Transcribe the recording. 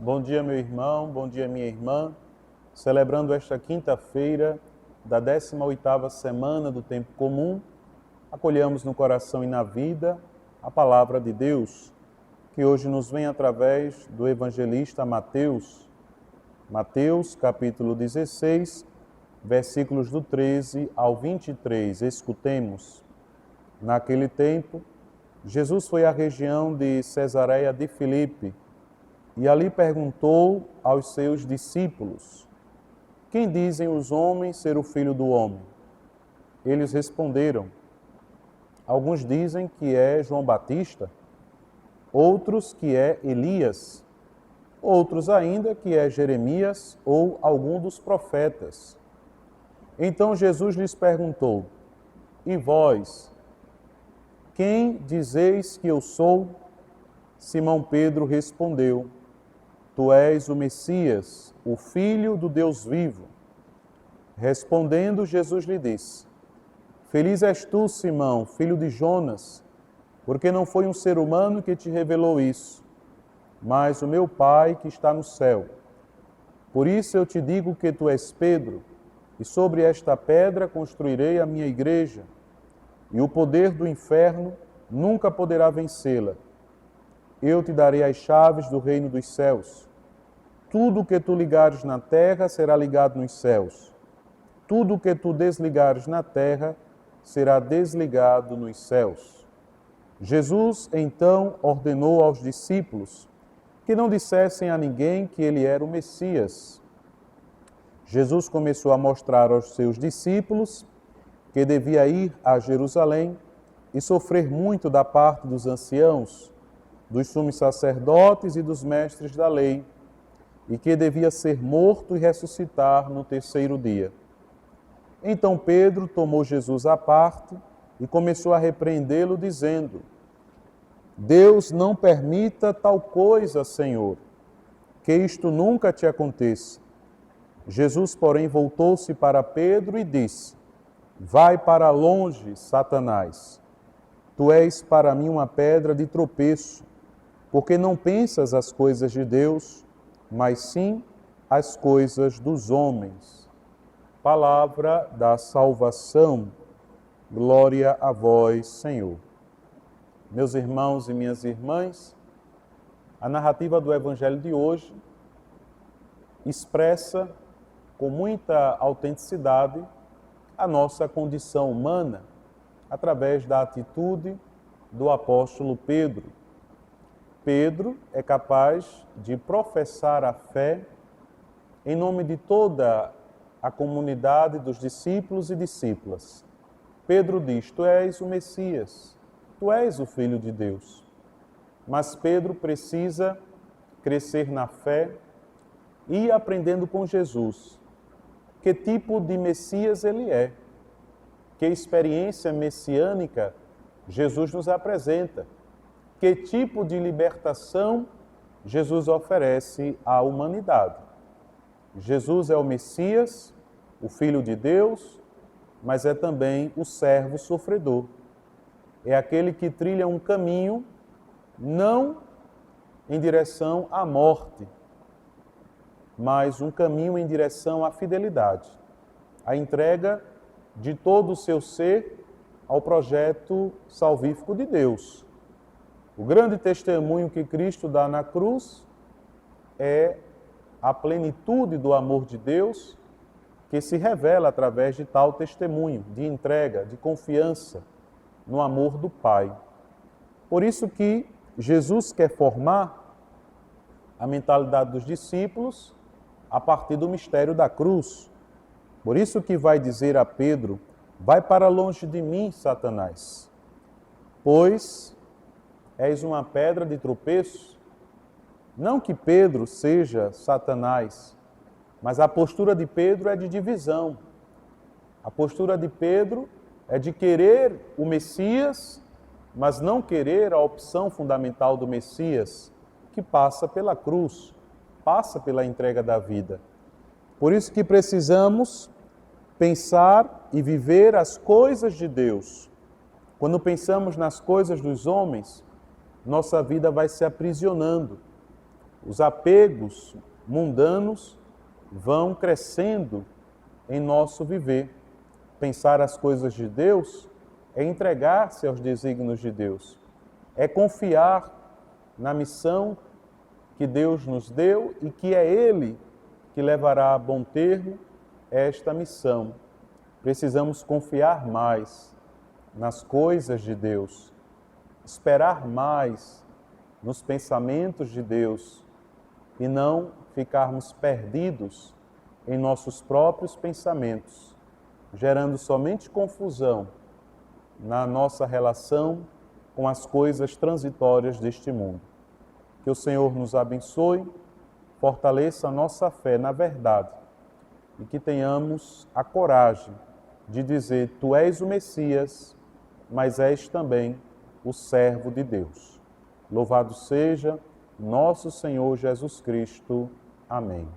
Bom dia, meu irmão, bom dia, minha irmã. Celebrando esta quinta-feira da 18ª semana do Tempo Comum, acolhamos no coração e na vida a palavra de Deus, que hoje nos vem através do evangelista Mateus. Mateus, capítulo 16, versículos do 13 ao 23. Escutemos. Naquele tempo, Jesus foi à região de Cesareia de Filipe, e ali perguntou aos seus discípulos: quem dizem os homens ser o Filho do Homem? Eles responderam: alguns dizem que é João Batista, outros que é Elias, outros ainda que é Jeremias ou algum dos profetas. Então Jesus lhes perguntou: e vós, quem dizeis que eu sou? Simão Pedro respondeu: tu és o Messias, o Filho do Deus vivo. Respondendo, Jesus lhe disse: feliz és tu, Simão, filho de Jonas, porque não foi um ser humano que te revelou isso, mas o meu Pai que está no céu. Por isso eu te digo que tu és Pedro, e sobre esta pedra construirei a minha igreja, e o poder do inferno nunca poderá vencê-la. Eu te darei as chaves do reino dos céus. Tudo o que tu ligares na terra será ligado nos céus. Tudo o que tu desligares na terra será desligado nos céus. Jesus, então, ordenou aos discípulos que não dissessem a ninguém que ele era o Messias. Jesus começou a mostrar aos seus discípulos que devia ir a Jerusalém e sofrer muito da parte dos anciãos, dos sumos sacerdotes e dos mestres da lei, e que devia ser morto e ressuscitar no terceiro dia. Então Pedro tomou Jesus à parte e começou a repreendê-lo, dizendo: Deus não permita tal coisa, Senhor, que isto nunca te aconteça. Jesus, porém, voltou-se para Pedro e disse: vai para longe, Satanás. Tu és para mim uma pedra de tropeço, porque não pensas as coisas de Deus, mas sim as coisas dos homens. Palavra da salvação. Glória a vós, Senhor. Meus irmãos e minhas irmãs, a narrativa do Evangelho de hoje expressa com muita autenticidade a nossa condição humana através da atitude do apóstolo Pedro. Pedro é capaz de professar a fé em nome de toda a comunidade dos discípulos e discípulas. Pedro diz: tu és o Messias, tu és o Filho de Deus. Mas Pedro precisa crescer na fé e ir aprendendo com Jesus que tipo de Messias ele é, que experiência messiânica Jesus nos apresenta, que tipo de libertação Jesus oferece à humanidade. Jesus é o Messias, o Filho de Deus, mas é também o servo sofredor. É aquele que trilha um caminho não em direção à morte, mas um caminho em direção à fidelidade, à entrega de todo o seu ser ao projeto salvífico de Deus. O grande testemunho que Cristo dá na cruz é a plenitude do amor de Deus que se revela através de tal testemunho, de entrega, de confiança no amor do Pai. Por isso que Jesus quer formar a mentalidade dos discípulos a partir do mistério da cruz. Por isso que vai dizer a Pedro: vai para longe de mim, Satanás, pois és uma pedra de tropeço. Não que Pedro seja Satanás, mas a postura de Pedro é de divisão. A postura de Pedro é de querer o Messias, mas não querer a opção fundamental do Messias, que passa pela cruz, passa pela entrega da vida. Por isso que precisamos pensar e viver as coisas de Deus. Quando pensamos nas coisas dos homens, nossa vida vai se aprisionando. Os apegos mundanos vão crescendo em nosso viver. Pensar as coisas de Deus é entregar-se aos desígnios de Deus, é confiar na missão que Deus nos deu e que é Ele que levará a bom termo esta missão. Precisamos confiar mais nas coisas de Deus, esperar mais nos pensamentos de Deus e não ficarmos perdidos em nossos próprios pensamentos, gerando somente confusão na nossa relação com as coisas transitórias deste mundo. Que o Senhor nos abençoe, fortaleça a nossa fé na verdade e que tenhamos a coragem de dizer: Tu és o Messias, mas és também o servo de Deus. Louvado seja nosso Senhor Jesus Cristo. Amém.